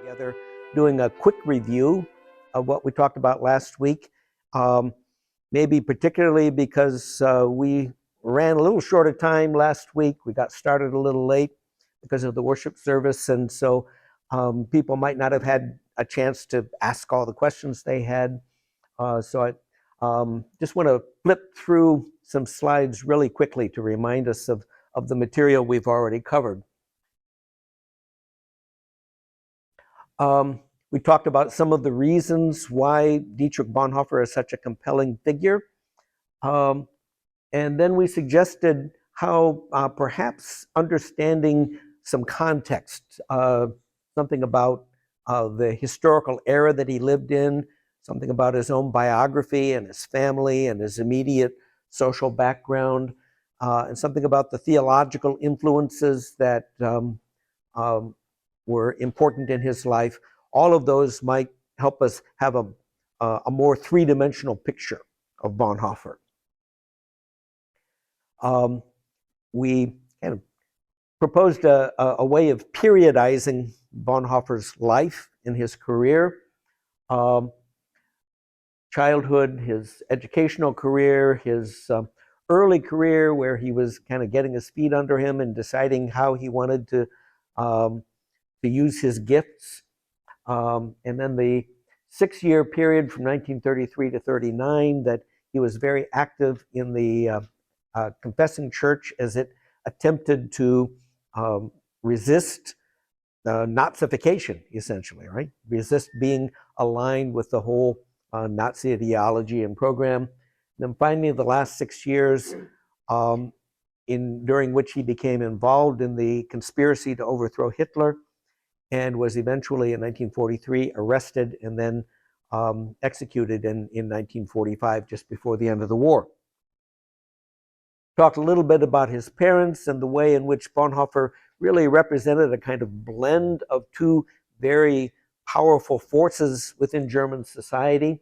together doing a quick review of what we talked about last week, maybe particularly because we ran a little short of time last week. We got started a little late because of the worship service, and so people might not have had a chance to ask all the questions they had. So I just want to flip through some slides really quickly to remind us of the material we've already covered. We talked about some of the reasons why Dietrich Bonhoeffer is such a compelling figure. And then we suggested how perhaps understanding some context, something about the historical era that he lived in, something about his own biography and his family and his immediate social background, and something about the theological influences that were important in his life. All of those might help us have a more three-dimensional picture of Bonhoeffer. We kind of proposed a way of periodizing Bonhoeffer's life in his career. Childhood, his educational career, his early career where he was kind of getting his feet under him and deciding how he wanted to use his gifts. And then the 6-year period from 1933 to 39 that he was very active in the confessing church as it attempted to resist Nazification, essentially, right? Resist being aligned with the whole Nazi ideology and program. And then finally, the last 6 years, during which he became involved in the conspiracy to overthrow Hitler, and was eventually in 1943 arrested and then executed in 1945, just before the end of the war. Talked a little bit about his parents and the way in which Bonhoeffer really represented a kind of blend of two very powerful forces within German society.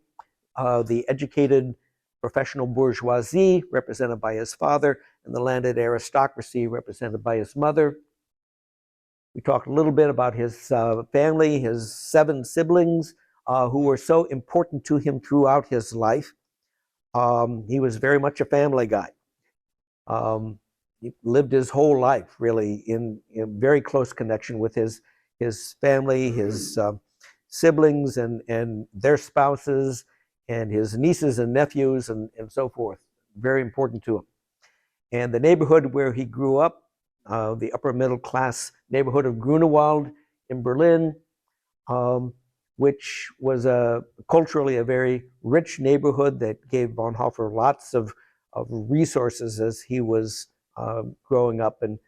The educated professional bourgeoisie, represented by his father, and the landed aristocracy, represented by his mother. We talked a little bit about his family, his 7 siblings, who were so important to him throughout his life. He was very much a family guy. He lived his whole life really in very close connection with his family, his siblings and their spouses, and his nieces and nephews and so forth. Very important to him. And the neighborhood where he grew up, the upper middle class neighborhood of Grunewald in Berlin, which was culturally a very rich neighborhood that gave Bonhoeffer lots of resources as he was growing up and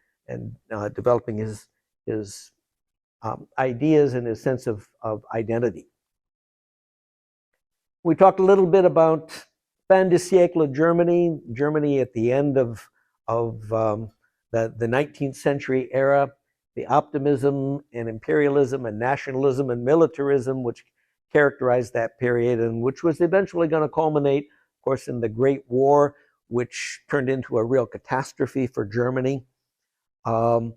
developing his ideas and his sense of identity. We talked a little bit about fin de siècle Germany at the end of the 19th century era, the optimism and imperialism and nationalism and militarism which characterized that period, and which was eventually going to culminate, of course, in the Great War, which turned into a real catastrophe for Germany, and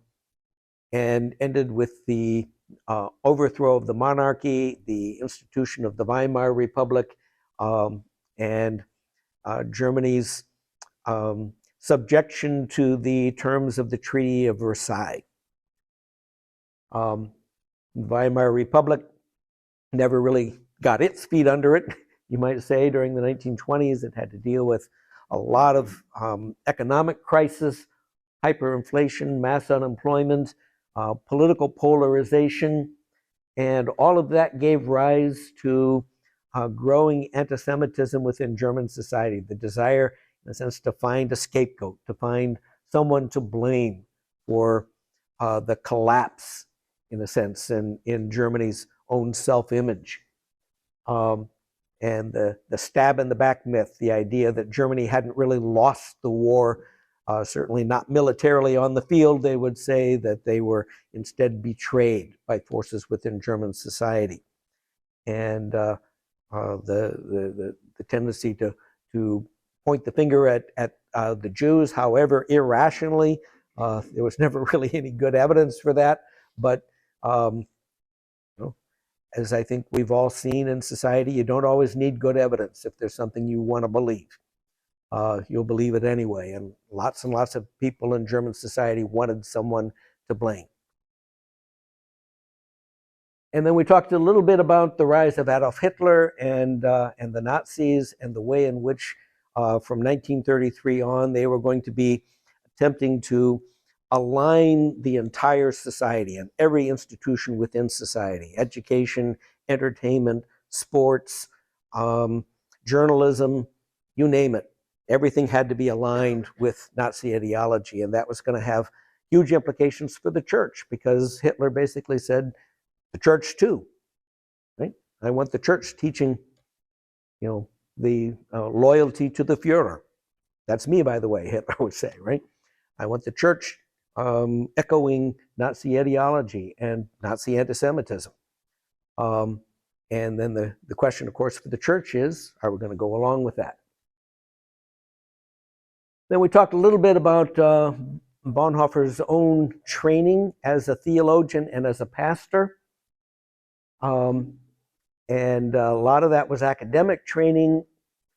ended with the overthrow of the monarchy, the institution of the Weimar Republic, and Germany's subjection to the terms of the Treaty of Versailles. The Weimar Republic never really got its feet under it, you might say. During the 1920s, it had to deal with a lot of economic crisis, hyperinflation, mass unemployment, political polarization, and all of that gave rise to growing anti-Semitism within German society, the desire, in a sense, to find a scapegoat, to find someone to blame for the collapse, in a sense, in Germany's own self-image. And the stab in the back myth, the idea that Germany hadn't really lost the war, certainly not militarily on the field. They would say that they were instead betrayed by forces within German society. And the tendency to point the finger at the Jews, however irrationally. There was never really any good evidence for that, but As I think we've all seen in society, you don't always need good evidence if there's something you want to believe. You'll believe it anyway. And lots of people in German society wanted someone to blame. And then we talked a little bit about the rise of Adolf Hitler and the Nazis, and the way in which from 1933 on they were going to be attempting to align the entire society and every institution within society, education, entertainment, sports, journalism, you name it. Everything had to be aligned with Nazi ideology, and that was going to have huge implications for the church, because Hitler basically said, the church too, right? I want the church teaching, the loyalty to the Führer. That's me, by the way, Hitler would say, right? I want the church echoing Nazi ideology and Nazi anti-Semitism. And then the question, of course, for the church is, are we going to go along with that? Then we talked a little bit about Bonhoeffer's own training as a theologian and as a pastor. And a lot of that was academic training.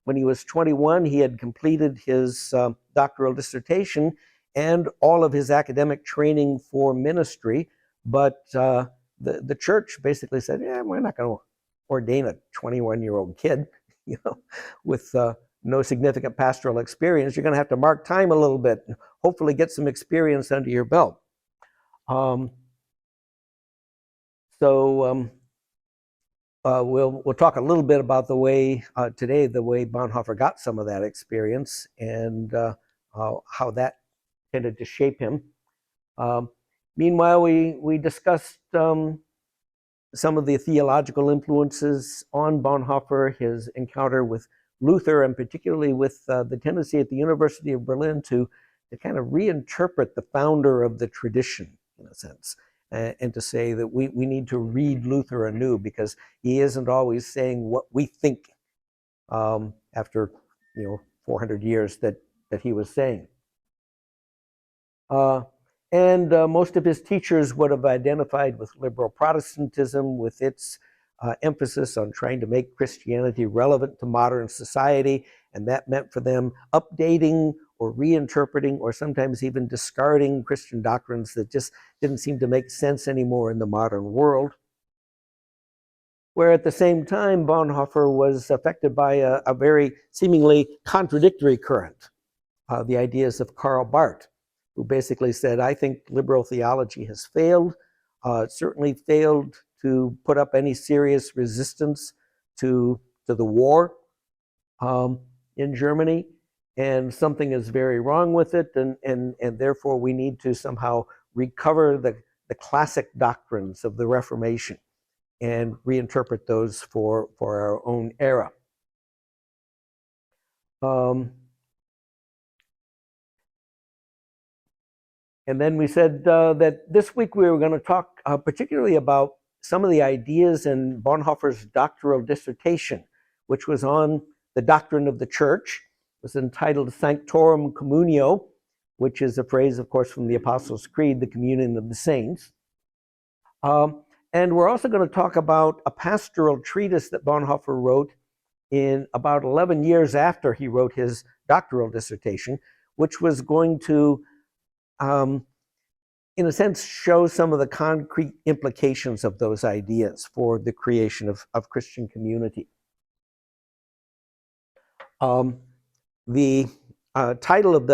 When he was 21, he had completed his doctoral dissertation and all of his academic training for ministry. But the church basically said, yeah, we're not going to ordain a 21-year-old kid, with no significant pastoral experience. You're going to have to mark time a little bit and hopefully get some experience under your belt. We'll talk a little bit about the way today, the way Bonhoeffer got some of that experience and how that tended to shape him. Meanwhile, we discussed some of the theological influences on Bonhoeffer, his encounter with Luther, and particularly with the tendency at the University of Berlin to kind of reinterpret the founder of the tradition, in a sense, and to say that we need to read Luther anew, because he isn't always saying what we think after 400 years that he was saying. And most of his teachers would have identified with liberal Protestantism, with its emphasis on trying to make Christianity relevant to modern society, and that meant for them updating or reinterpreting or sometimes even discarding Christian doctrines that just didn't seem to make sense anymore in the modern world. Where at the same time, Bonhoeffer was affected by a very seemingly contradictory current, the ideas of Karl Barth, who basically said, I think liberal theology has failed. It certainly failed to put up any serious resistance to the war in Germany, and something is very wrong with it, and therefore we need to somehow recover the classic doctrines of the Reformation and reinterpret those for our own era. And then we said that this week we were going to talk particularly about some of the ideas in Bonhoeffer's doctoral dissertation, which was on the doctrine of the church. It was entitled Sanctorum Communio, which is a phrase, of course, from the Apostles' Creed, the communion of the saints. And we're also going to talk about a pastoral treatise that Bonhoeffer wrote in about 11 years after he wrote his doctoral dissertation, which was going to in a sense, show some of the concrete implications of those ideas for the creation of Christian community. The title of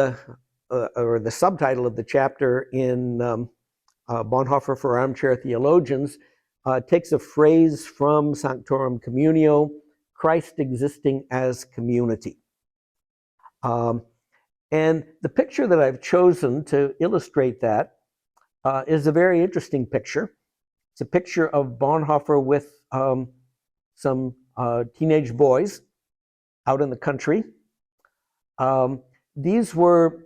or the subtitle of the chapter in Bonhoeffer for Armchair Theologians takes a phrase from Sanctorum Communio, Christ existing as community. And the picture that I've chosen to illustrate that is a very interesting picture. It's a picture of Bonhoeffer with some teenage boys out in the country. These were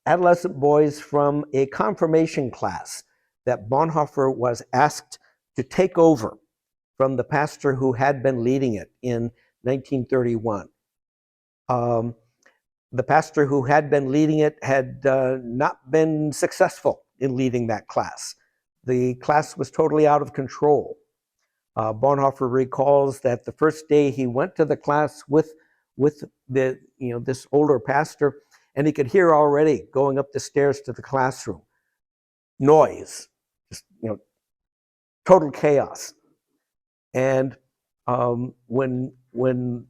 adolescent boys from a confirmation class that Bonhoeffer was asked to take over from the pastor who had been leading it in 1931. The pastor who had been leading it had not been successful in leading that class. the class was totally out of control. Bonhoeffer recalls that the first day he went to the class with the this older pastor, and he could hear already going up the stairs to the classroom noise, just total chaos. And when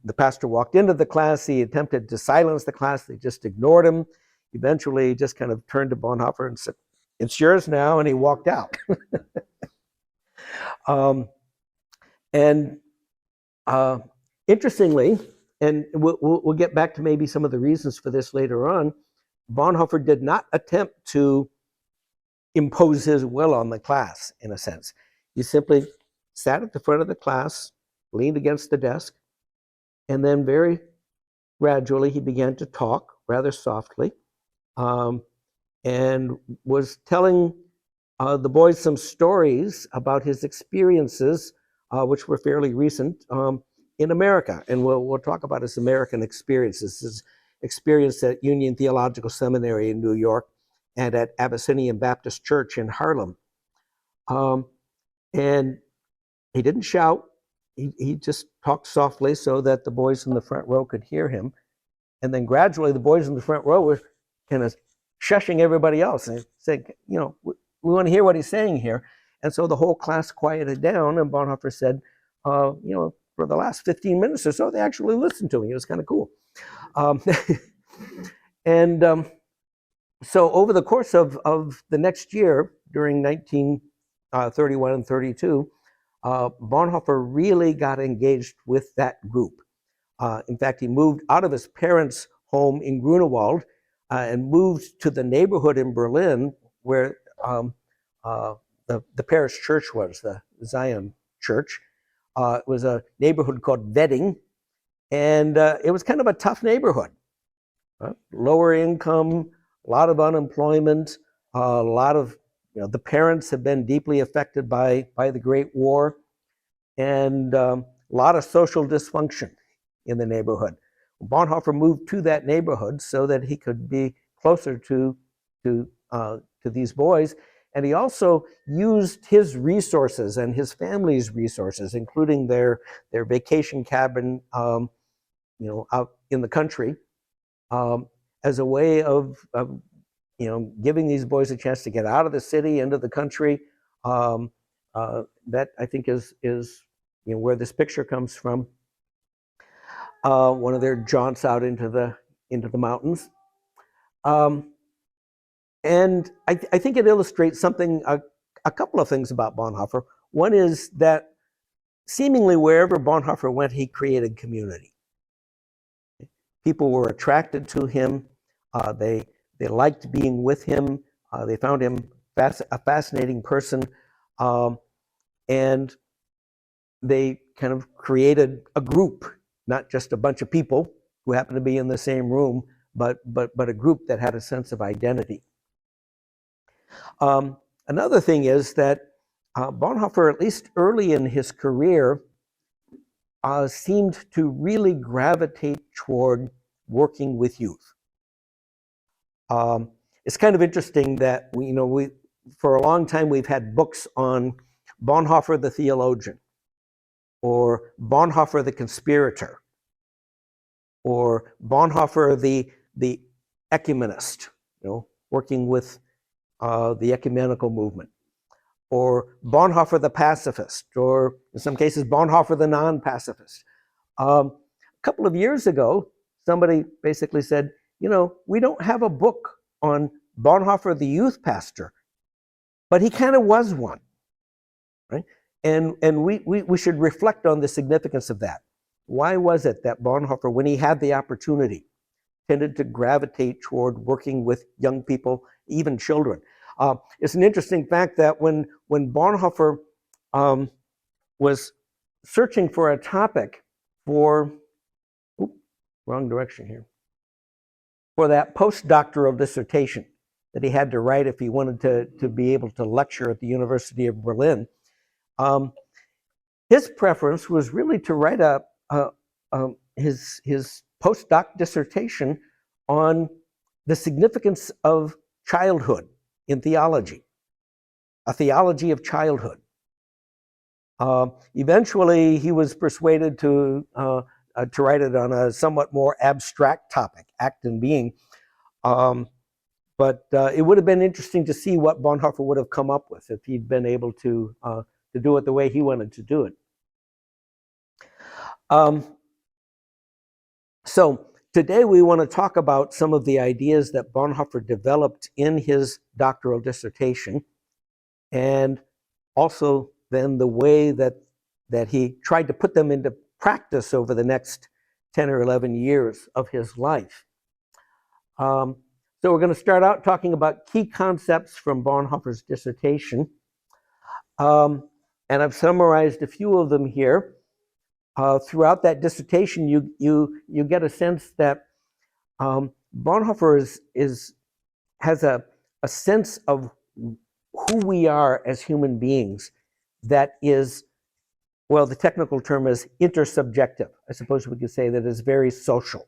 the pastor walked into the class, he attempted to silence the class. They just ignored him. Eventually, he just kind of turned to Bonhoeffer and said, "It's yours now," and he walked out. And interestingly, and we'll get back to maybe some of the reasons for this later on, Bonhoeffer did not attempt to impose his will on the class, in a sense. He simply sat at the front of the class, leaned against the desk, and then very gradually he began to talk rather softly, and was telling the boys some stories about his experiences, which were fairly recent, in America. And we'll talk about his American experiences, his experience at Union Theological Seminary in New York and at Abyssinian Baptist Church in Harlem. And he didn't shout. He just talked softly so that the boys in the front row could hear him. And then gradually the boys in the front row were kind of shushing everybody else and saying, we want to hear what he's saying here. And so the whole class quieted down, and Bonhoeffer said, for the last 15 minutes or so, they actually listened to me. It was kind of cool. So over the course of the next year, during 1931 and 32, Bonhoeffer really got engaged with that group. In fact, he moved out of his parents' home in Grunewald and moved to the neighborhood in Berlin where the parish church was, the Zion Church. It was a neighborhood called Wedding, and it was kind of a tough neighborhood. Lower income, a lot of unemployment, a lot of, the parents have been deeply affected by the Great War, and a lot of social dysfunction in the neighborhood. Bonhoeffer moved to that neighborhood so that he could be closer to these boys, and he also used his resources and his family's resources, including their vacation cabin, out in the country, as a way of giving these boys a chance to get out of the city into the country. That I think is where this picture comes from. One of their jaunts out into the mountains. And I think it illustrates something, a couple of things about Bonhoeffer. One is that seemingly wherever Bonhoeffer went, he created community. People were attracted to him. They liked being with him. They found him a fascinating person. And they kind of created a group, not just a bunch of people who happened to be in the same room, but a group that had a sense of identity. Another thing is that Bonhoeffer, at least early in his career, seemed to really gravitate toward working with youth. It's kind of interesting that we for a long time we've had books on Bonhoeffer the theologian, or Bonhoeffer the conspirator, or Bonhoeffer the ecumenist, working with the ecumenical movement, or Bonhoeffer the pacifist, or in some cases Bonhoeffer the non-pacifist. A couple of years ago, somebody basically said, we don't have a book on Bonhoeffer the youth pastor, but he kind of was one, right? And we should reflect on the significance of that. Why was it that Bonhoeffer, when he had the opportunity, tended to gravitate toward working with young people, even children? It's an interesting fact that when Bonhoeffer was searching for a topic for, wrong direction here, for that postdoctoral dissertation that he had to write if he wanted to be able to lecture at the University of Berlin, his preference was really to write his postdoc dissertation on the significance of childhood in theology. a theology of childhood. Eventually, he was persuaded to write it on a somewhat more abstract topic, act and being. But it would have been interesting to see what Bonhoeffer would have come up with if he'd been able to do it the way he wanted to do it. So today we want to talk about some of the ideas that Bonhoeffer developed in his doctoral dissertation, and also then the way that he tried to put them into practice over the next 10 or 11 years of his life. So we're going to start out talking about key concepts from Bonhoeffer's dissertation. And I've summarized a few of them here. Throughout that dissertation, you get a sense that Bonhoeffer has a sense of who we are as human beings that is, well, the technical term is intersubjective. I suppose we could say that is very social.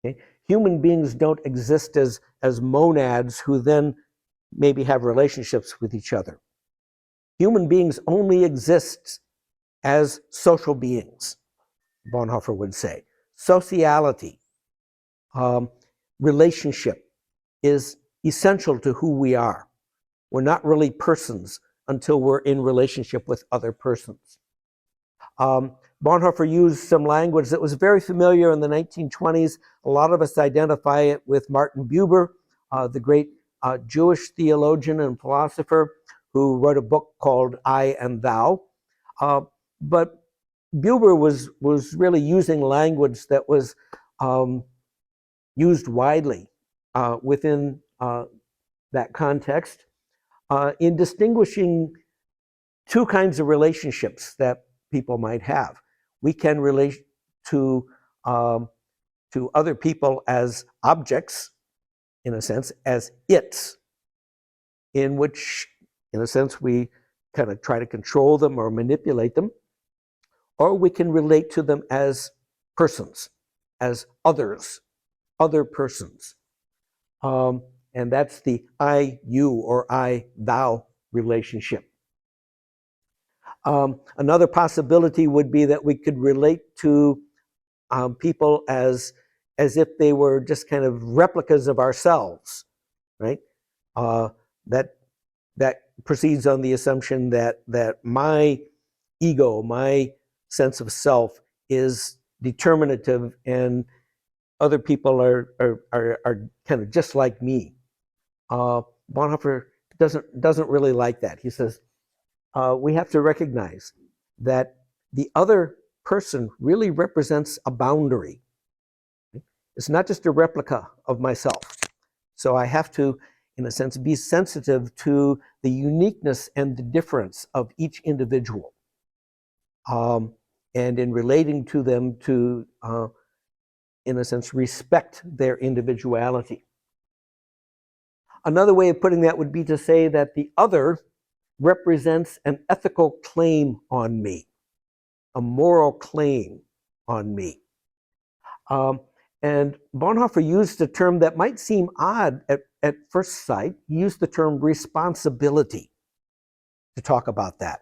Okay? Human beings don't exist as monads who then maybe have relationships with each other. Human beings only exist as social beings, Bonhoeffer would say. Sociality, relationship is essential to who we are. We're not really persons until we're in relationship with other persons. Bonhoeffer used some language that was very familiar in the 1920s. A lot of us identify it with Martin Buber, the great Jewish theologian and philosopher who wrote a book called I and Thou. But Buber was really using language that was used widely within that context in distinguishing two kinds of relationships that people might have. We can relate to other people as objects, in a sense, as its, in which, in a sense, we kind of try to control them or manipulate them, or we can relate to them as persons, as others, other persons. And that's the I-you or I-thou relationship. Another possibility would be that we could relate to people as if they were just kind of replicas of ourselves, right? That proceeds on the assumption that my ego, my sense of self, is determinative, and other people are kind of just like me. Bonhoeffer doesn't really like that. He says we have to recognize that the other person really represents a boundary. It's not just a replica of myself. So I have to, in a sense, be sensitive to the uniqueness and the difference of each individual. And in relating to them, to, in a sense, respect their individuality. Another way of putting that would be to say that the other represents an ethical claim on me, a moral claim on me. And Bonhoeffer used a term that might seem odd at first sight. He used the term responsibility to talk about that.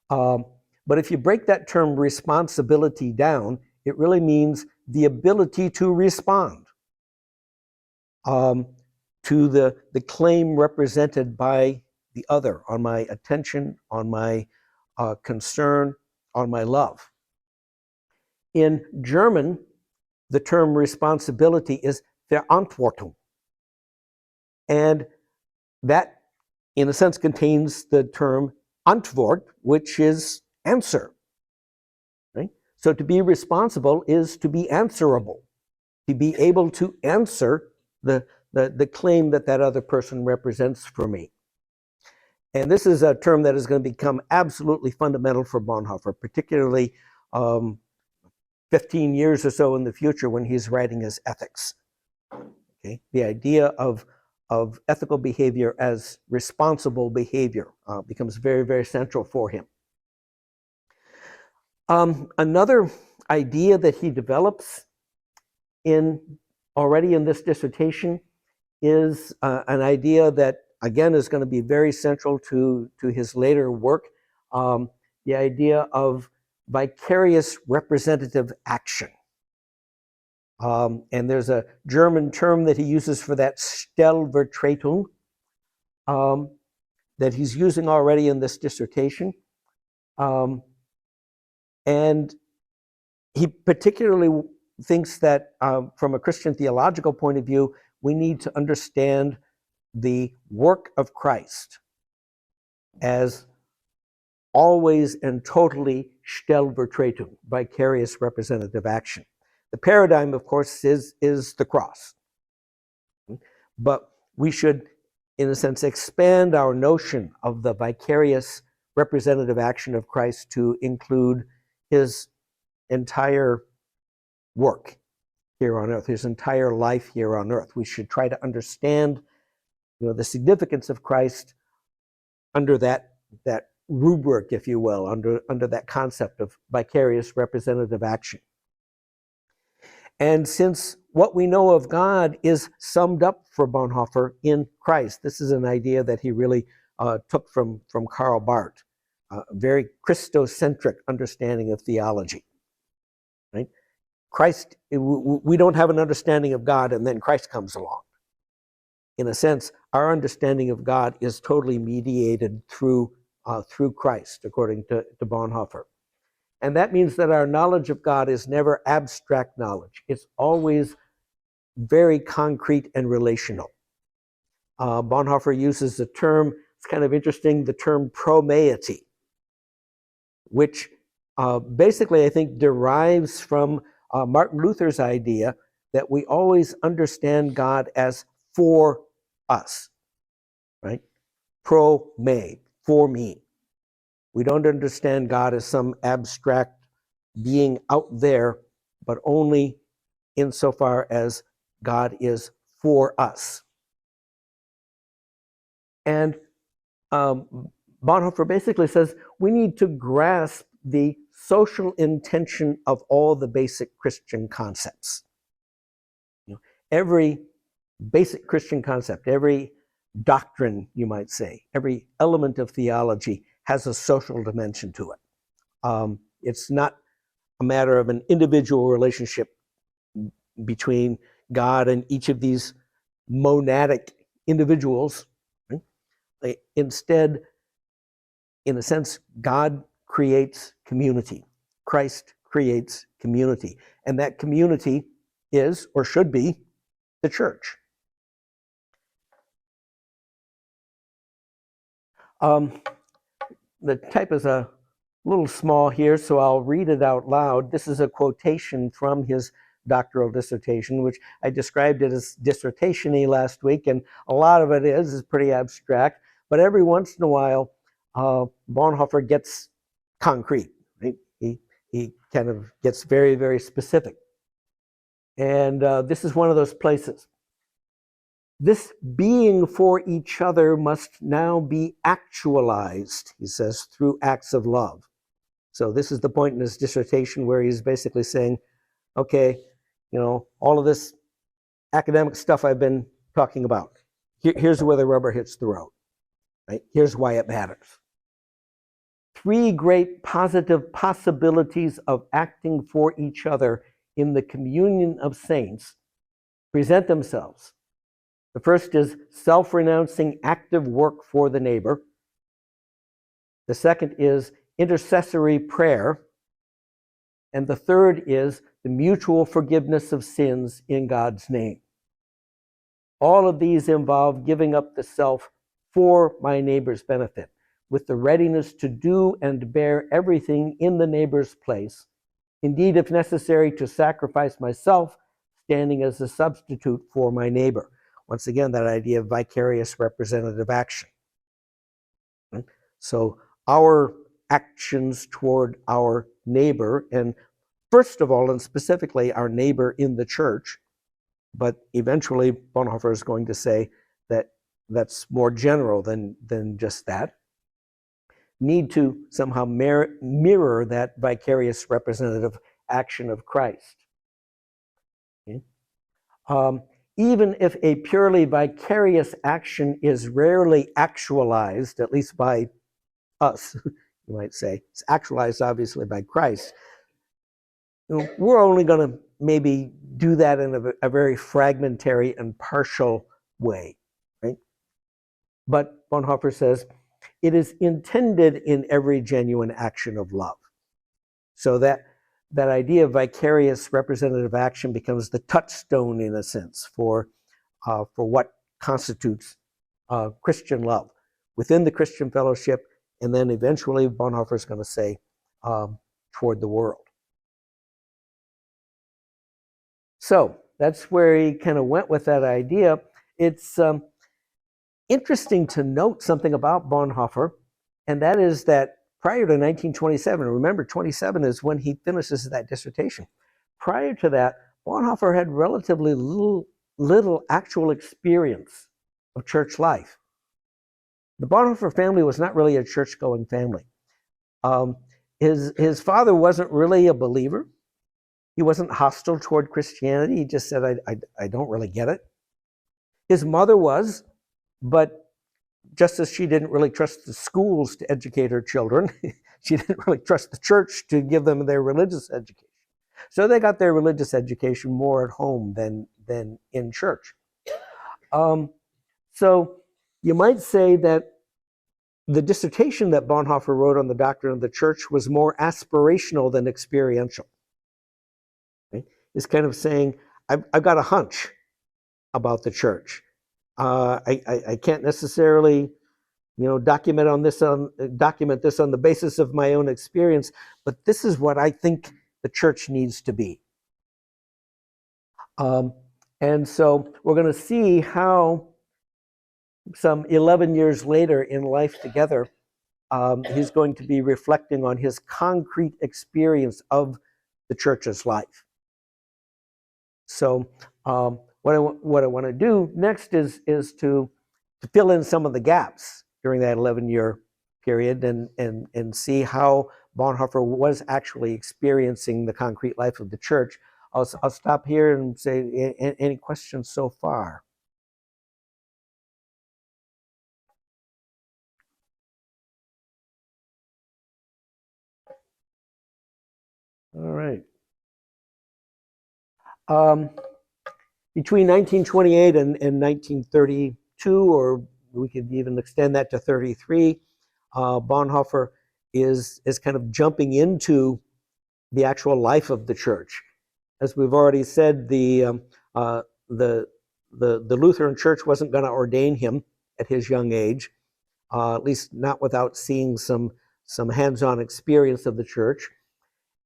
But if you break that term responsibility down, it really means the ability to respond to the claim represented by the other on my attention, on my concern, on my love. In German, the term responsibility is Verantwortung. And that, in a sense, contains the term Antwort, which is answer. Right? So to be responsible is to be answerable, to be able to answer the claim that other person represents for me. And this is a term that is going to become absolutely fundamental for Bonhoeffer, particularly 15 years or so in the future when he's writing his ethics. Okay? The idea of ethical behavior as responsible behavior becomes very, very central for him. Another idea that he develops already in this dissertation is an idea that again, is going to be very central to his later work, the idea of vicarious representative action. And there's a German term that he uses for that, Stellvertretung, that he's using already in this dissertation. And he particularly thinks that from a Christian theological point of view, we need to understand the work of Christ as always and totally Stellvertretung, vicarious representative action. The paradigm, of course, is the cross. But we should, in a sense, expand our notion of the vicarious representative action of Christ to include his entire work here on earth, his entire life here on earth. We should try to understand, the significance of Christ under that rubric, if you will, under that concept of vicarious representative action. And since what we know of God is summed up for Bonhoeffer in Christ, this is an idea that he really took from Karl Barth, a very Christocentric understanding of theology. Right? Christ, we don't have an understanding of God and then Christ comes along. In a sense, our understanding of God is totally mediated through Christ, according to Bonhoeffer. And that means that our knowledge of God is never abstract knowledge. It's always very concrete and relational. Bonhoeffer uses the term, it's kind of interesting, the term promeity, which basically I think derives from Martin Luther's idea that we always understand God as for us, right? Pro me, for me. We don't understand God as some abstract being out there, but only insofar as God is for us. And Bonhoeffer basically says we need to grasp the social intention of all the basic Christian concepts. Every basic Christian concept, every doctrine, you might say, every element of theology has a social dimension to it. It's not a matter of an individual relationship between God and each of these monadic individuals. Right? Instead, in a sense, God creates community. Christ creates community. And that community is, or should be, the church. The type is a little small here, so I'll read it out loud. This is a quotation from his doctoral dissertation, which I described it as dissertation-y last week, and a lot of it is pretty abstract, but every once in a while, Bonhoeffer gets concrete. Right? He kind of gets very, very specific. And this is one of those places. This being for each other must now be actualized, he says, through acts of love. So this is the point in his dissertation where he's basically saying, okay, all of this academic stuff I've been talking about, here's where the rubber hits the road. Right? Here's why it matters. 3 great positive possibilities of acting for each other in the communion of saints present themselves. The first is self-renouncing active work for the neighbor. The second is intercessory prayer. And the third is the mutual forgiveness of sins in God's name. All of these involve giving up the self for my neighbor's benefit, with the readiness to do and bear everything in the neighbor's place. Indeed, if necessary, to sacrifice myself, standing as a substitute for my neighbor. Once again, that idea of vicarious representative action. So our actions toward our neighbor, and first of all, and specifically our neighbor in the church, but eventually Bonhoeffer is going to say that that's more general than just that, need to somehow mirror that vicarious representative action of Christ. Okay? even if a purely vicarious action is rarely actualized, at least by us, you might say, it's actualized obviously by Christ, we're only going to maybe do that in a very fragmentary and partial way, right? But Bonhoeffer says, it is intended in every genuine action of love. So that idea of vicarious representative action becomes the touchstone, in a sense, for what constitutes Christian love within the Christian fellowship, and then eventually Bonhoeffer is going to say toward the world. So that's where he kind of went with that idea. It's interesting to note something about Bonhoeffer, and that is that prior to 1927, remember 27 is when he finishes that dissertation. Prior to that, Bonhoeffer had relatively little actual experience of church life. The Bonhoeffer family was not really a church-going family. His father wasn't really a believer. He wasn't hostile toward Christianity. He just said, I don't really get it. His mother was, but just as she didn't really trust the schools to educate her children, she didn't really trust the church to give them their religious education. So they got their religious education more at home than in church. So you might say that the dissertation that Bonhoeffer wrote on the doctrine of the church was more aspirational than experiential. Okay? It's kind of saying, I've got a hunch about the church. I can't necessarily, document this on the basis of my own experience, but this is what I think the church needs to be. And so we're going to see how some 11 years later in life together, he's going to be reflecting on his concrete experience of the church's life. So what I want to do next is to fill in some of the gaps during that 11-year period and see how Bonhoeffer was actually experiencing the concrete life of the church. I'll stop here and say, any questions so far? All right. Between 1928 and 1932, or we could even extend that to 33, Bonhoeffer is kind of jumping into the actual life of the church. As we've already said, the Lutheran Church wasn't going to ordain him at his young age, at least not without seeing some hands-on experience of the church.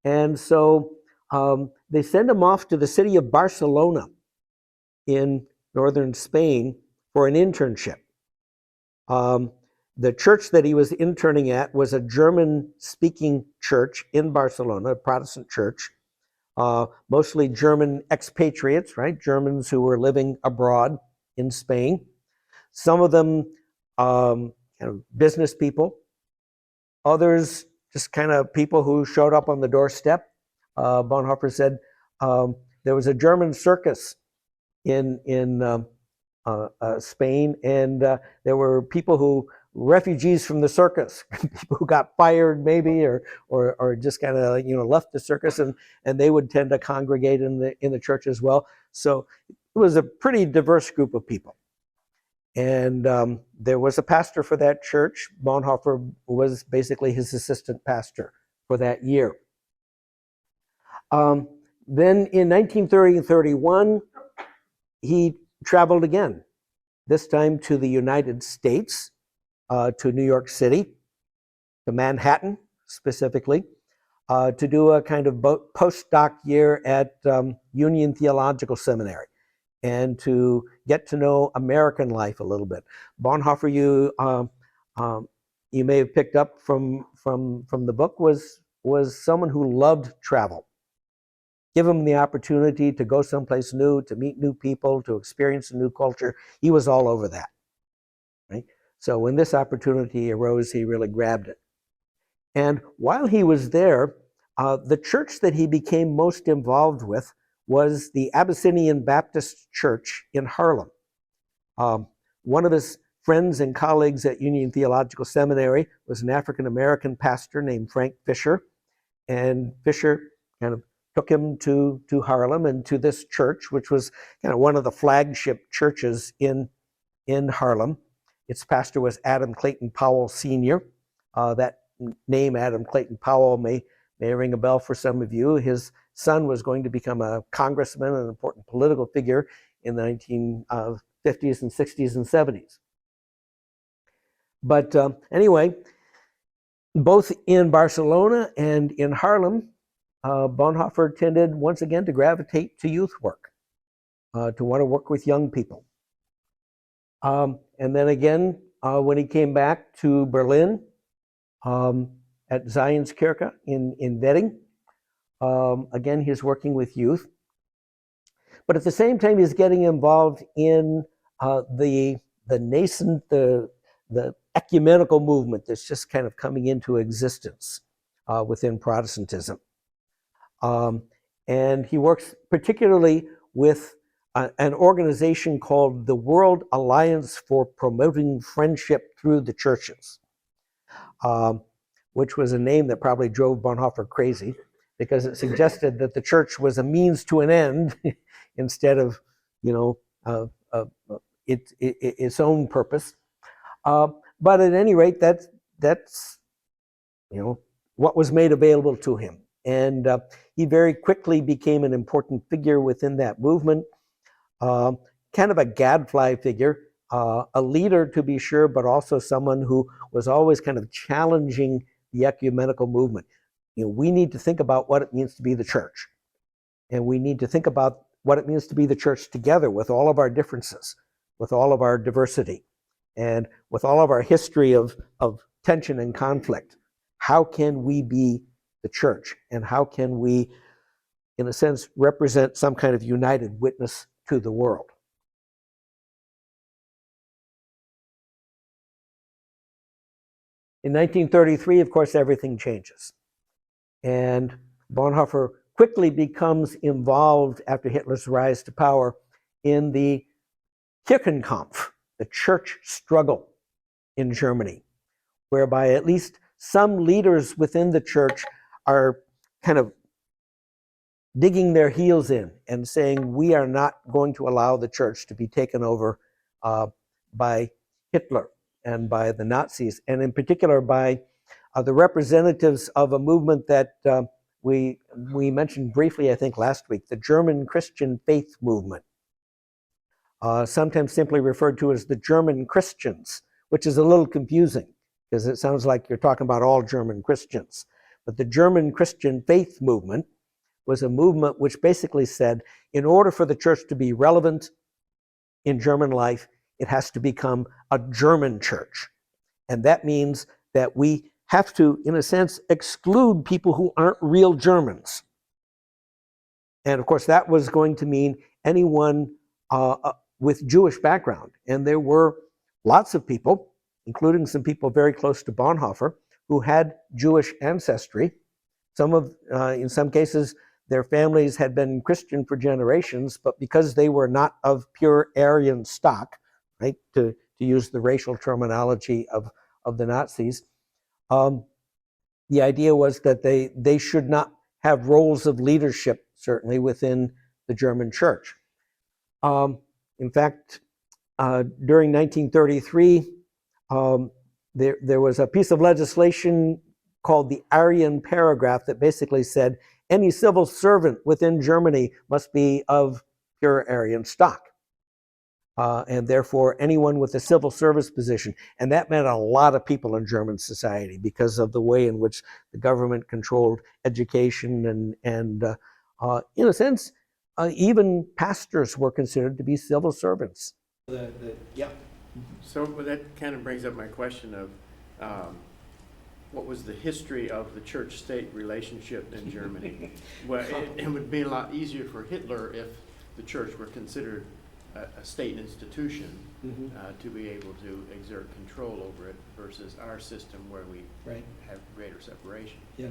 And so they send him off to the city of Barcelona in northern Spain for an internship. The church that he was interning at was a German-speaking church in Barcelona, a Protestant church, mostly German expatriates, right? Germans who were living abroad in Spain. Some of them business people, others just kind of people who showed up on the doorstep. Bonhoeffer said there was a German circus in Spain, and there were refugees from the circus, people who got fired maybe, or just kind of left the circus, and they would tend to congregate in the church as well. So it was a pretty diverse group of people. And there was a pastor for that church. Bonhoeffer was basically his assistant pastor for that year. Then in 1930 and 31, he traveled again, this time to the United States, to New York City, to Manhattan specifically, to do a kind of postdoc year at Union Theological Seminary, and to get to know American life a little bit. Bonhoeffer, you may have picked up from the book, was someone who loved travel. Give him the opportunity to go someplace new, to meet new people, to experience a new culture. He was all over that. Right? So when this opportunity arose, he really grabbed it. And while he was there, the church that he became most involved with was the Abyssinian Baptist Church in Harlem. One of his friends and colleagues at Union Theological Seminary was an African-American pastor named Frank Fisher, and Fisher kind of took him to Harlem and to this church, which was kind of one of the flagship churches in Harlem. Its pastor was Adam Clayton Powell Sr. That name, Adam Clayton Powell, may ring a bell for some of you. His son was going to become a congressman, an important political figure in the 1950s and 60s and 70s. But anyway, both in Barcelona and in Harlem, Bonhoeffer tended once again to gravitate to youth work, to want to work with young people. And then again, when he came back to Berlin, at Zionskirche in Wedding, again, he's working with youth. But at the same time, he's getting involved in the nascent, the ecumenical movement that's just kind of coming into existence within Protestantism. And he works particularly with an organization called the World Alliance for Promoting Friendship Through the Churches, which was a name that probably drove Bonhoeffer crazy, because it suggested that the church was a means to an end instead of, its own purpose. But at any rate, that's what was made available to him, and he very quickly became an important figure within that movement, kind of a gadfly figure, a leader to be sure, but also someone who was always kind of challenging the ecumenical movement. We need to think about what it means to be the church, and we need to think about what it means to be the church together with all of our differences, with all of our diversity, and with all of our history of tension and conflict. How can we be the church, and how can we, in a sense, represent some kind of united witness to the world? In 1933, of course, everything changes. And Bonhoeffer quickly becomes involved, after Hitler's rise to power, in the Kirchenkampf, the church struggle in Germany, whereby at least some leaders within the church are kind of digging their heels in and saying, we are not going to allow the church to be taken over by Hitler and by the Nazis, and in particular by the representatives of a movement that we mentioned briefly, I think, last week, the German Christian faith movement, sometimes simply referred to as the German Christians, which is a little confusing because it sounds like you're talking about all German Christians. But the German Christian faith movement was a movement which basically said, in order for the church to be relevant in German life, it has to become a German church. And that means that we have to, in a sense, exclude people who aren't real Germans. And of course, that was going to mean anyone with Jewish background. And there were lots of people, including some people very close to Bonhoeffer, who had Jewish ancestry. In some cases, their families had been Christian for generations, but because they were not of pure Aryan stock, right, to use the racial terminology of the Nazis, the idea was that they should not have roles of leadership, certainly within the German church. In fact, during 1933, there was a piece of legislation called the Aryan Paragraph that basically said any civil servant within Germany must be of pure Aryan stock. And therefore, anyone with a civil service position. And that meant a lot of people in German society because of the way in which the government controlled education and in a sense, even pastors were considered to be civil servants. Yeah. So that kind of brings up my question of what was the history of the church-state relationship in Germany? Well, it would be a lot easier for Hitler if the church were considered a state institution, to be able to exert control over it versus our system where we have greater separation. Yeah.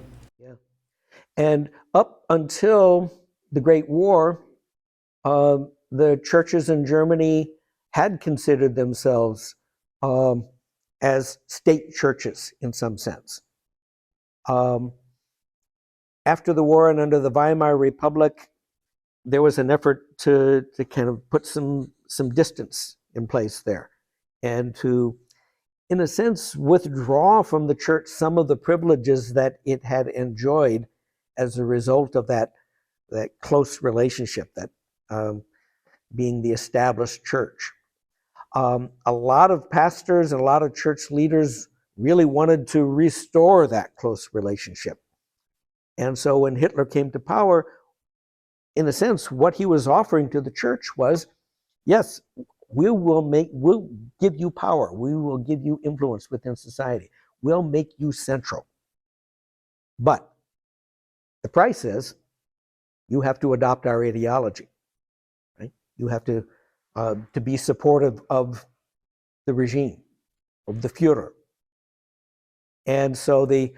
And up until the Great War, the churches in Germany had considered themselves as state churches in some sense. After the war and under the Weimar Republic, there was an effort to kind of put some distance in place there, and to, in a sense, withdraw from the church some of the privileges that it had enjoyed as a result of that close relationship, that being the established church. A lot of pastors and a lot of church leaders really wanted to restore that close relationship. And so when Hitler came to power, in a sense, what he was offering to the church was, yes, we'll give you power. We will give you influence within society. We'll make you central. But the price is you have to adopt our ideology. Right? You have to be supportive of the regime, of the Führer. And so there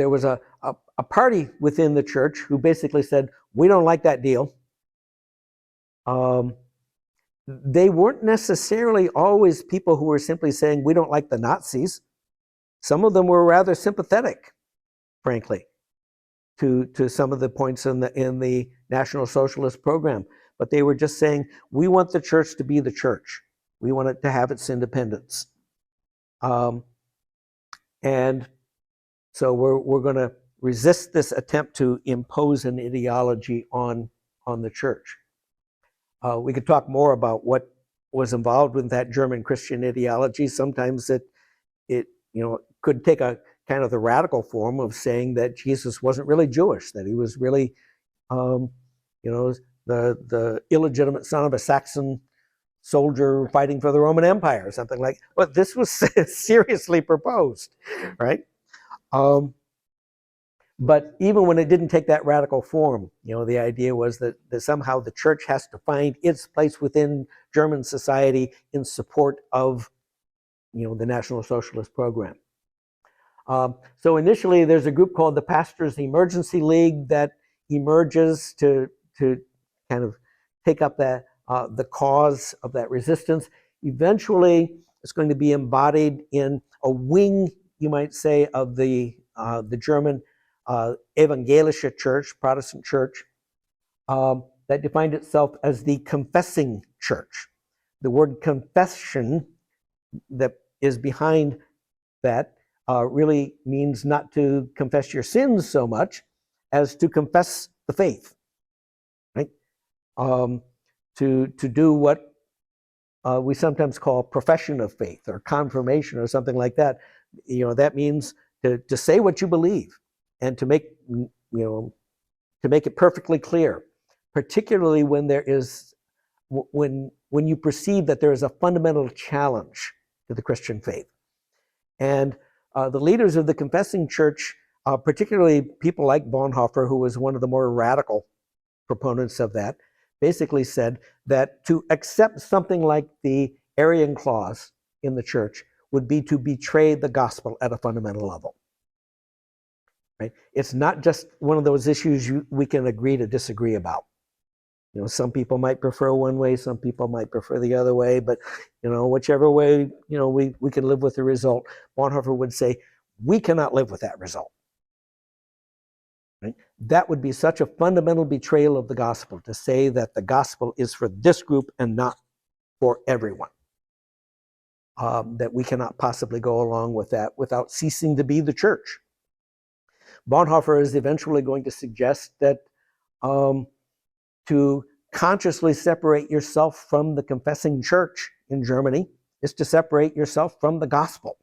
was a party within the church who basically said, we don't like that deal. They weren't necessarily always people who were simply saying, we don't like the Nazis. Some of them were rather sympathetic, frankly, to some of the points in the National Socialist program. But they were just saying, we want the church to be the church. We want it to have its independence. And so we're going to resist this attempt to impose an ideology on the church. We could talk more about what was involved with that German Christian ideology. Sometimes it could take a kind of the radical form of saying that Jesus wasn't really Jewish, that he was really the illegitimate son of a Saxon soldier fighting for the Roman Empire or something like that. But this was seriously proposed, right? But even when it didn't take that radical form, the idea was that somehow the church has to find its place within German society in support of, the National Socialist program. So initially, there's a group called the Pastors' Emergency League that emerges to kind of take up the cause of that resistance. Eventually, it's going to be embodied in a wing, you might say, of the German Evangelische Church, Protestant church, that defined itself as the confessing church. The word confession that is behind that really means not to confess your sins so much as to confess the faith, right? To do what we sometimes call profession of faith or confirmation or something like that. That means to say what you believe and to make it perfectly clear, particularly when there is when you perceive that there is a fundamental challenge to the Christian faith. And the leaders of the confessing church, particularly people like Bonhoeffer, who was one of the more radical proponents of that, basically said that to accept something like the Arian clause in the church would be to betray the gospel at a fundamental level. Right? It's not just one of those issues we can agree to disagree about. Some people might prefer one way, some people might prefer the other way, but whichever way, we can live with the result. Bonhoeffer would say, we cannot live with that result. Right? That would be such a fundamental betrayal of the gospel, to say that the gospel is for this group and not for everyone. That we cannot possibly go along with that without ceasing to be the church. Bonhoeffer is eventually going to suggest that to consciously separate yourself from the confessing church in Germany is to separate yourself from the gospel.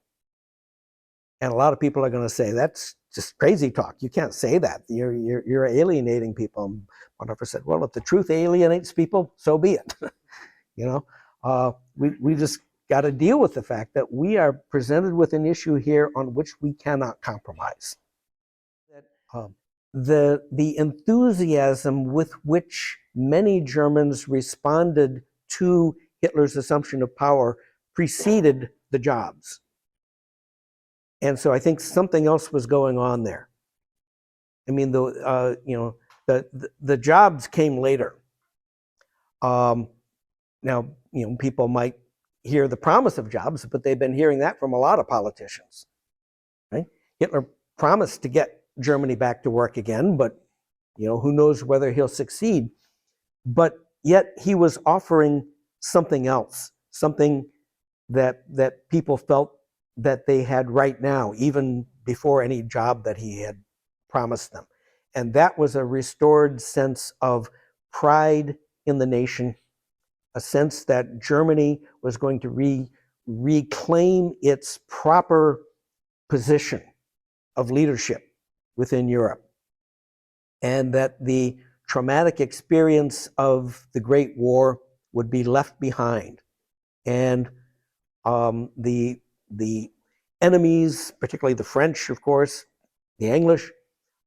And a lot of people are going to say, that's just crazy talk. You can't say that. You're alienating people. And Bonhoeffer said, well, if the truth alienates people, so be it. We just got to deal with the fact that we are presented with an issue here on which we cannot compromise. The enthusiasm with which many Germans responded to Hitler's assumption of power preceded the jobs. And so I think something else was going on there. I mean, The jobs came later. Now, people might hear the promise of jobs, but they've been hearing that from a lot of politicians. Right? Hitler promised to get Germany back to work again, but who knows whether he'll succeed. But yet he was offering something else, something that people felt that they had right now, even before any job that he had promised them. And that was a restored sense of pride in the nation, a sense that Germany was going to reclaim its proper position of leadership within Europe, and that the traumatic experience of the Great War would be left behind. And the enemies, particularly the French, of course, the English,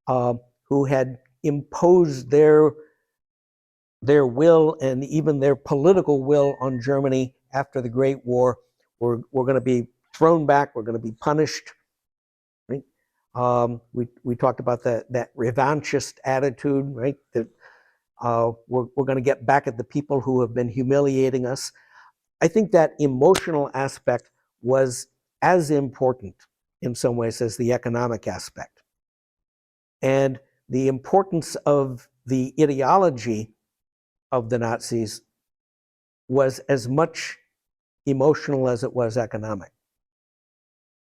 who had imposed their will and even their political will on Germany after the Great War, were going to be thrown back, were going to be punished. Right? We talked about that revanchist attitude, right? That we're going to get back at the people who have been humiliating us. I think that emotional aspect was as important in some ways as the economic aspect. And the importance of the ideology of the Nazis was as much emotional as it was economic.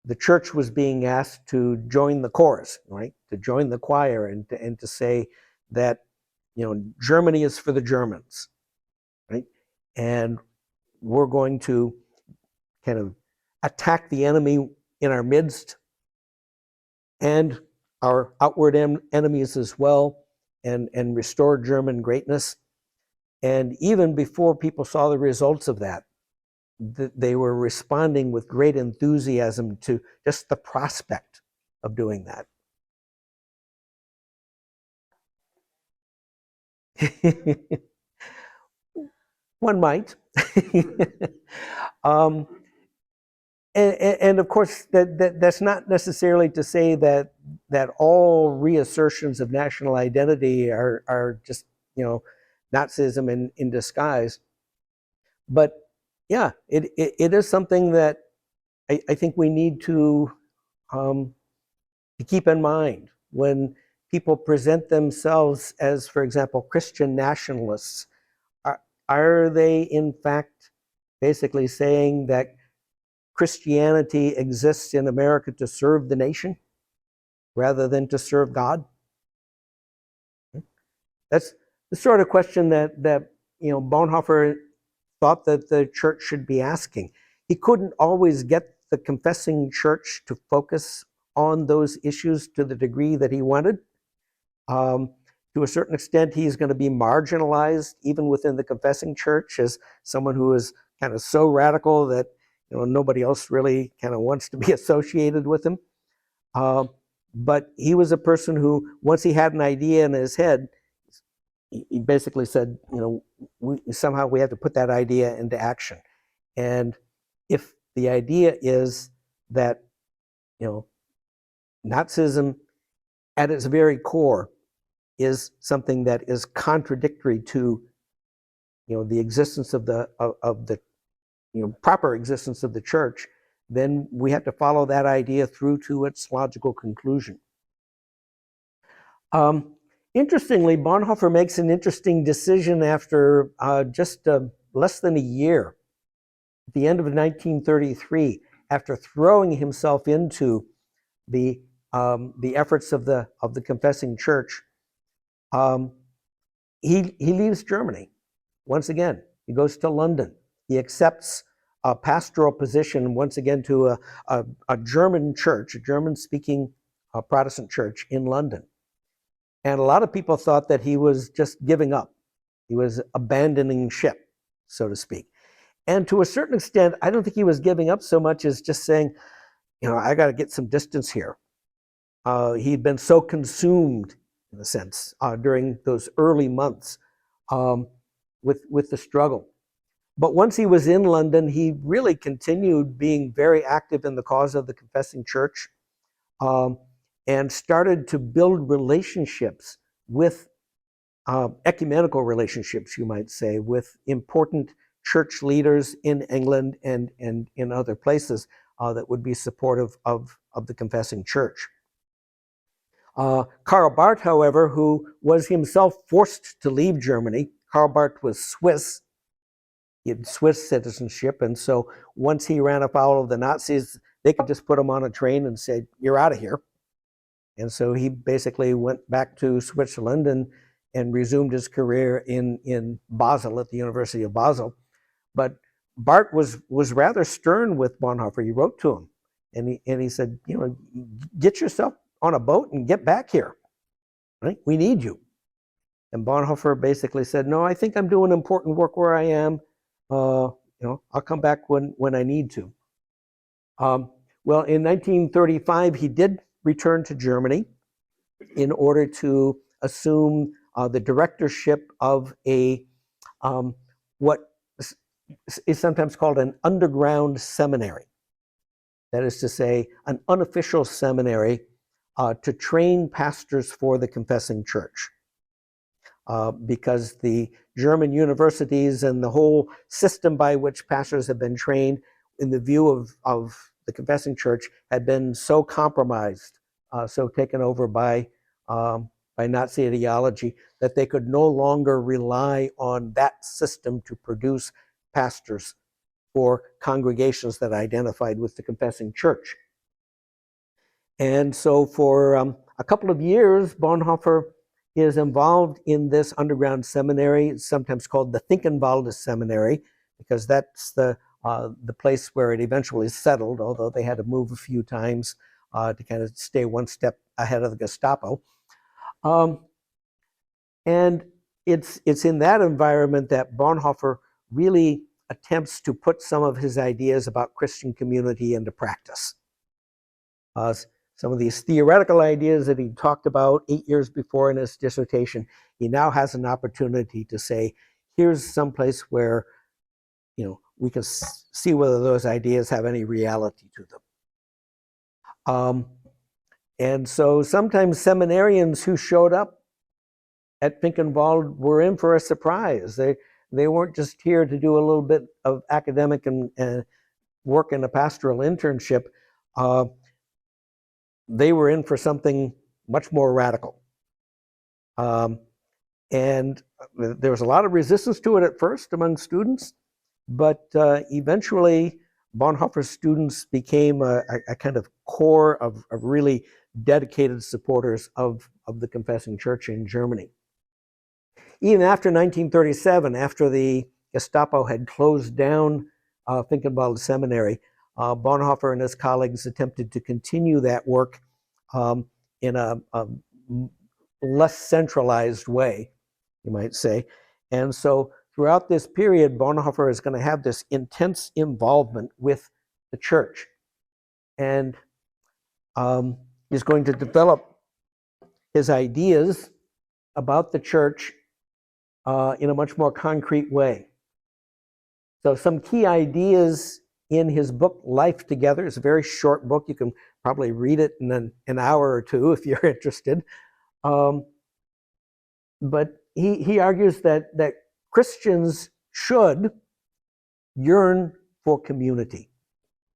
The church was being asked to join the chorus, right? To join the choir and to say that, Germany is for the Germans, right? And we're going to kind of attack the enemy in our midst and our outward enemies as well, and restore German greatness. And even before people saw the results of that, they were responding with great enthusiasm to just the prospect of doing that. One might. And of course, that's not necessarily to say that all reassertions of national identity are just Nazism in disguise. But yeah, it is something that I think we need to keep in mind when people present themselves as, for example, Christian nationalists. Are they in fact basically saying that Christianity exists in America to serve the nation rather than to serve God? That's the sort of question that Bonhoeffer thought that the church should be asking. He couldn't always get the confessing church to focus on those issues to the degree that he wanted. To a certain extent, he's going to be marginalized even within the confessing church as someone who is kind of so radical that nobody else really kind of wants to be associated with him. But he was a person who, once he had an idea in his head, he basically said, somehow we have to put that idea into action. And if the idea is that, Nazism at its very core is something that is contradictory to, the existence of the proper existence of the church, then we have to follow that idea through to its logical conclusion. Interestingly, Bonhoeffer makes an interesting decision after just less than a year, at the end of 1933, after throwing himself into the efforts of the confessing church. He leaves Germany once again. He goes to London. He accepts a pastoral position once again to a German church, a German-speaking Protestant church in London. And a lot of people thought that he was just giving up. He was abandoning ship, so to speak. And to a certain extent, I don't think he was giving up so much as just saying, I got to get some distance here. He'd been so consumed, in a sense, during those early months with the struggle. But once he was in London, he really continued being very active in the cause of the confessing church, and started to build relationships with ecumenical relationships, you might say, with important church leaders in England and in other places that would be supportive of the confessing church. Karl Barth, however, who was himself forced to leave Germany. Karl Barth was Swiss. He had Swiss citizenship, and so once he ran afoul of the Nazis, they could just put him on a train and say, "You're out of here." And so he basically went back to Switzerland and resumed his career in Basel, at the University of Basel. But Barth was rather stern with Bonhoeffer. He wrote to him, and he said, get yourself on a boat and get back here. Right? We need you. And Bonhoeffer basically said, no, I think I'm doing important work where I am. I'll come back when I need to. Well, in 1935, he did return to Germany in order to assume the directorship of what is sometimes called an underground seminary. That is to say, an unofficial seminary to train pastors for the confessing church. Because the German universities and the whole system by which pastors have been trained in the view of the confessing church had been so compromised, so taken over by Nazi ideology, that they could no longer rely on that system to produce pastors for congregations that identified with the confessing church. And so for a couple of years, Bonhoeffer is involved in this underground seminary. It's sometimes called the Finkenwalde Seminary, because that's the place where it eventually settled, although they had to move a few times to kind of stay one step ahead of the Gestapo. And it's in that environment that Bonhoeffer really attempts to put some of his ideas about Christian community into practice. Some of these theoretical ideas that he talked about 8 years before in his dissertation, he now has an opportunity to say, here's some place where we can see whether those ideas have any reality to them. And so sometimes seminarians who showed up at Finkenwalde were in for a surprise. They weren't just here to do a little bit of academic and work in a pastoral internship. They were in for something much more radical. And there was a lot of resistance to it at first among students, but eventually Bonhoeffer's students became a kind of core of really dedicated supporters of the confessing church in Germany. Even after 1937, after the Gestapo had closed down Finkenwalde Seminary, Bonhoeffer and his colleagues attempted to continue that work in a less centralized way, you might say. And so throughout this period, Bonhoeffer is going to have this intense involvement with the church. And he's going to develop his ideas about the church in a much more concrete way. So some key ideas in his book, Life Together. It's a very short book. You can probably read it in an hour or two if you're interested. But he argues that Christians should yearn for community.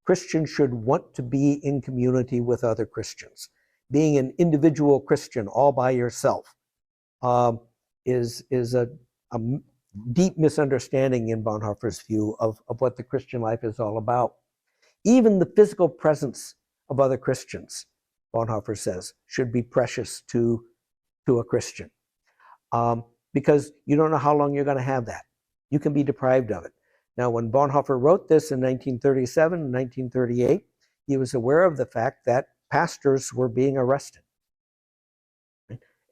Christians should want to be in community with other Christians. Being an individual Christian all by yourself is a deep misunderstanding in Bonhoeffer's view of what the Christian life is all about. Even the physical presence of other Christians, Bonhoeffer says, should be precious to a Christian. Because you don't know how long you're going to have that. You can be deprived of it. Now, when Bonhoeffer wrote this in 1937 and 1938, he was aware of the fact that pastors were being arrested.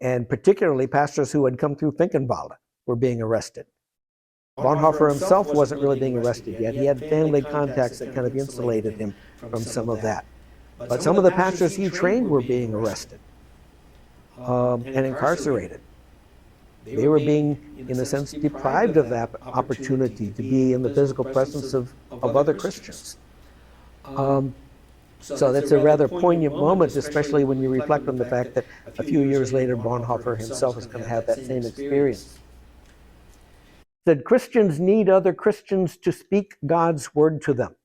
And particularly pastors who had come through Finkenwalde were being arrested. Bonhoeffer himself wasn't really being arrested yet. He had family contacts that kind of insulated him from some of that. But some of the pastors he trained were being arrested and incarcerated. They were being, in a sense, deprived of that opportunity to be in the physical presence of other Christians. So that's a rather poignant moment, especially when you reflect on the fact that a few years later, Bonhoeffer himself is going to have that same experience. Said Christians need other Christians to speak God's word to them.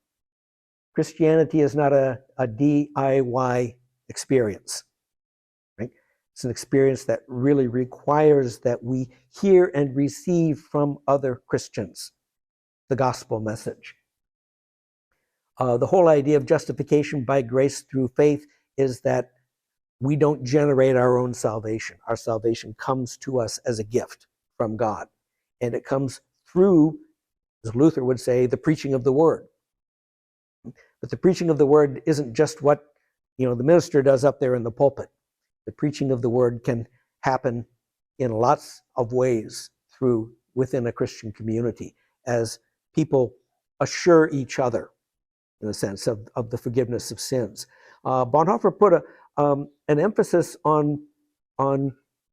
Christianity is not a DIY experience. Right? It's an experience that really requires that we hear and receive from other Christians the gospel message. The whole idea of justification by grace through faith is that we don't generate our own salvation. Our salvation comes to us as a gift from God. And it comes through, as Luther would say, the preaching of the word. But the preaching of the word isn't just what the minister does up there in the pulpit. The preaching of the word can happen in lots of ways within a Christian community as people assure each other in a sense of the forgiveness of sins. Bonhoeffer put an emphasis on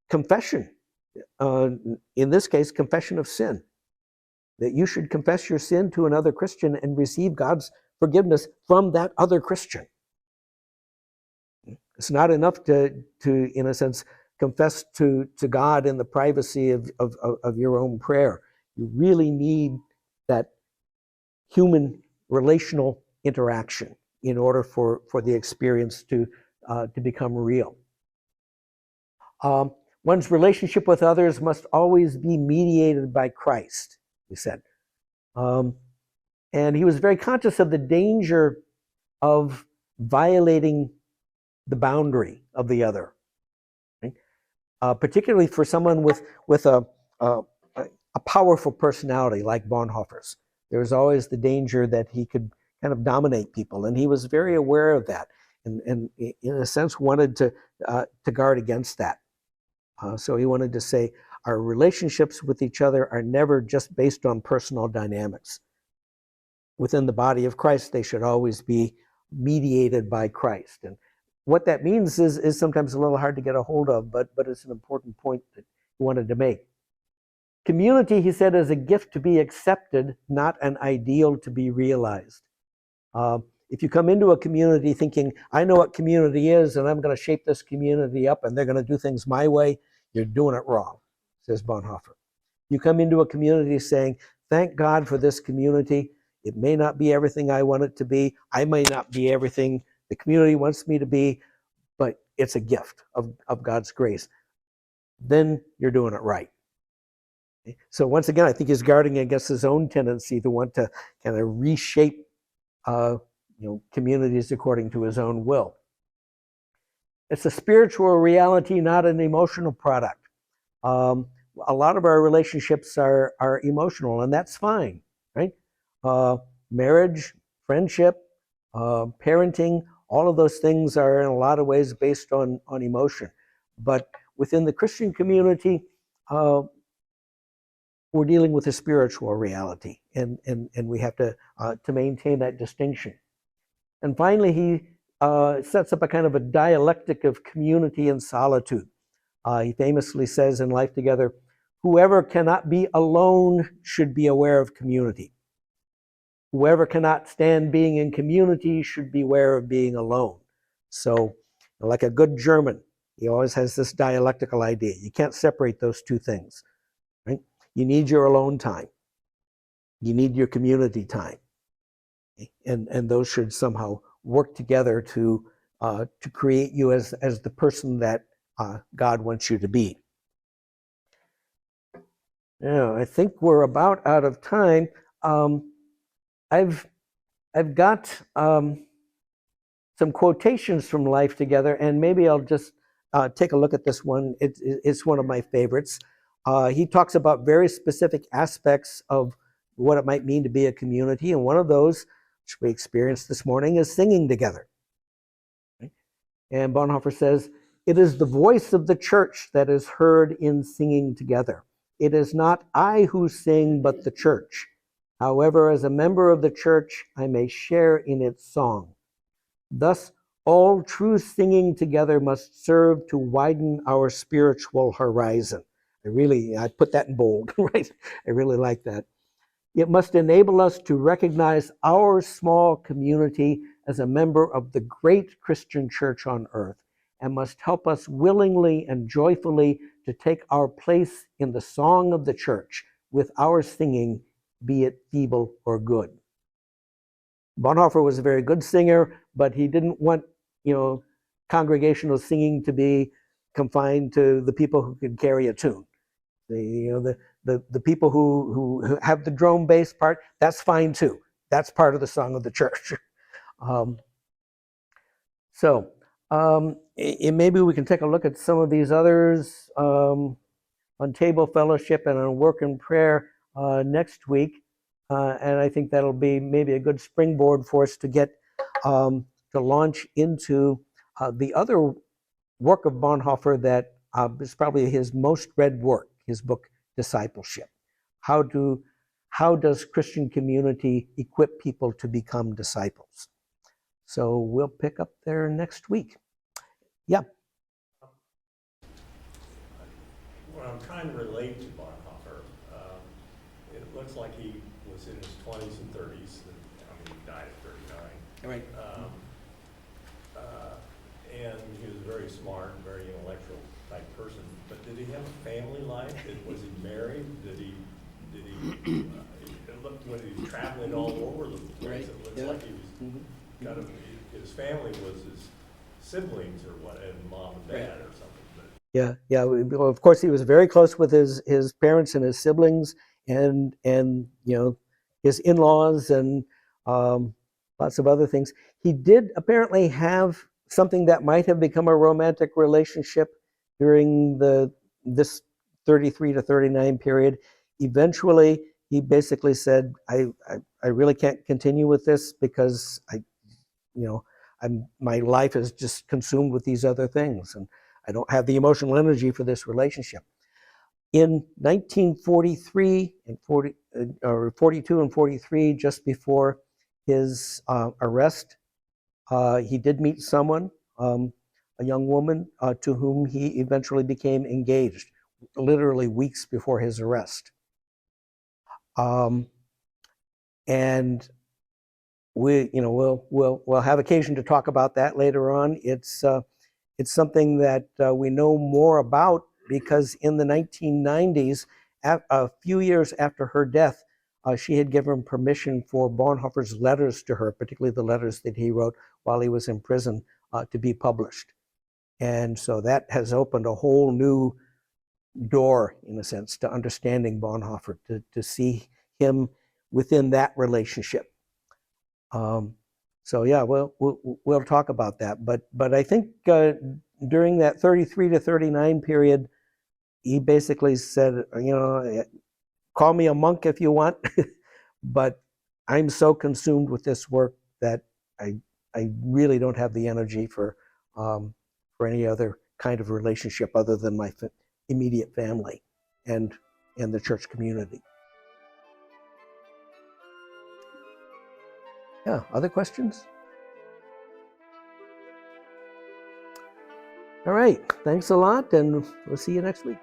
confession. In this case, confession of sin. That you should confess your sin to another Christian and receive God's forgiveness from that other Christian. It's not enough to in a sense, confess to God in the privacy of your own prayer. You really need that human relational interaction in order for the experience to become real. One's relationship with others must always be mediated by Christ, he said. And he was very conscious of the danger of violating the boundary of the other, right? Particularly for someone with a powerful personality like Bonhoeffer's. There was always the danger that he could kind of dominate people, and he was very aware of that, and in a sense wanted to guard against that. So he wanted to say our relationships with each other are never just based on personal dynamics. Within the body of Christ, they should always be mediated by Christ. And what that means is sometimes a little hard to get a hold of, but it's an important point that he wanted to make. Community, he said, is a gift to be accepted, not an ideal to be realized. If you come into a community thinking, I know what community is, and I'm going to shape this community up, and they're going to do things my way, you're doing it wrong, says Bonhoeffer. You come into a community saying, thank God for this community. It may not be everything I want it to be. I may not be everything the community wants me to be, but it's a gift of God's grace. Then you're doing it right. So once again, I think he's guarding against his own tendency to want to kind of reshape communities according to his own will. It's a spiritual reality, not an emotional product. A lot of our relationships are emotional, and that's fine, right? Marriage, friendship, parenting, all of those things are in a lot of ways based on emotion. But within the Christian community, we're dealing with a spiritual reality, and we have to maintain that distinction. And finally, he sets up a kind of a dialectic of community and solitude. He famously says in Life Together, whoever cannot be alone should be aware of community. Whoever cannot stand being in community should beware of being alone. So, like a good German, he always has this dialectical idea. You can't separate those two things, right? You need your alone time. You need your community time. And those should somehow work together to create you as the person that God wants you to be. Now, I think we're about out of time. I've got some quotations from Life Together, and maybe I'll just take a look at this one. It's one of my favorites. He talks about very specific aspects of what it might mean to be a community, and one of those, which we experienced this morning, is singing together. And Bonhoeffer says, it is the voice of the church that is heard in singing together. It is not I who sing, but the church. However, as a member of the church, I may share in its song. Thus, all true singing together must serve to widen our spiritual horizon. I put that in bold, right? I really like that. It must enable us to recognize our small community as a member of the great Christian church on earth, and must help us willingly and joyfully to take our place in the song of the church with our singing, be it feeble or good. Bonhoeffer was a very good singer, but he didn't want, congregational singing to be confined to the people who could carry a tune. The people who have the drone bass part, that's fine too. That's part of the song of the church. Maybe we can take a look at some of these others on table fellowship and on work and prayer next week. And I think that'll be maybe a good springboard for us to get to launch into the other work of Bonhoeffer that is probably his most read work, his book, Discipleship. How does Christian community equip people to become disciples? So we'll pick up there next week. Yeah. When I'm trying to relate to Bonhoeffer, it looks like he was in his 20s and 30s. He died at 39. Right. And he was very smart, very intellectual type person. But did he have a family life? Was he married? Did he it looked when he was traveling all over the place, Right. it looks Yeah. like he was kind of, his family was his siblings or what, and mom and dad or something. But Yeah. Well, of course, he was very close with his parents and his siblings, and his in-laws and lots of other things. He did apparently have something that might have become a romantic relationship during this 33 to 39 period. Eventually, he basically said, "I really can't continue with this because my life is just consumed with these other things, and I don't have the emotional energy for this relationship." In 1943 and 42 and 43, just before his arrest, he did meet someone, a young woman, to whom he eventually became engaged, literally weeks before his arrest. And we'll have occasion to talk about that later on. It's something that we know more about because in the 1990s, a few years after her death, she had given permission for Bonhoeffer's letters to her, particularly the letters that he wrote while he was in prison, to be published. And so that has opened a whole new door, in a sense, to understanding Bonhoeffer, to see him within that relationship. So yeah, we'll talk about that. But I think during that 33 to 39 period, he basically said, call me a monk if you want, but I'm so consumed with this work that I really don't have the energy for any other kind of relationship other than my immediate family and the church community. Yeah, other questions? All right, thanks a lot, and we'll see you next week.